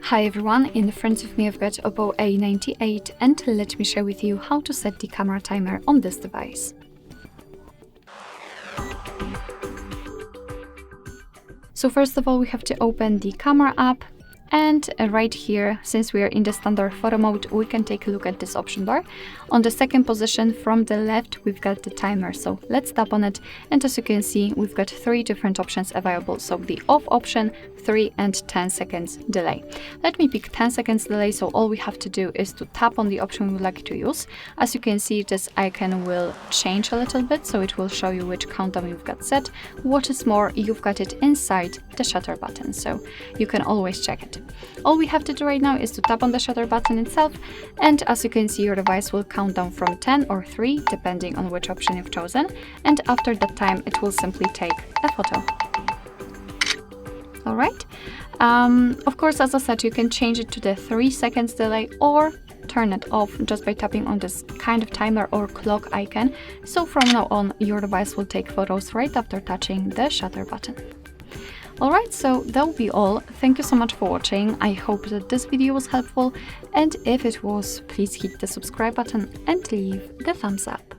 Hi everyone, in front of me I've got OPPO A98 and let me share with you how to set the camera timer on this device. So first of all we have to open the camera app, and right here, since we are in the standard photo mode, we can take a look at this option bar. On the second position from the left we've got the timer, so let's tap on it, and as you can see we've got three different options available. So the off option, 3 and 10 seconds delay. Let me pick 10 seconds delay, so all we have to do is to tap on the option we would like to use. As you can see, this icon will change a little bit, so it will show you which countdown you've got set. What is more, you've got it inside the shutter button, so you can always check it. All we have to do right now is to tap on the shutter button itself, and as you can see your device will count down from 10 or 3 depending on which option you've chosen, and after that time it will simply take a photo. Alright, of course, as I said, you can change it to the 3 seconds delay or turn it off just by tapping on this kind of timer or clock icon. So from now on your device will take photos right after touching the shutter button. Alright, so that will be all. Thank you so much for watching. I hope that this video was helpful, and if it was, please hit the subscribe button and leave the thumbs up.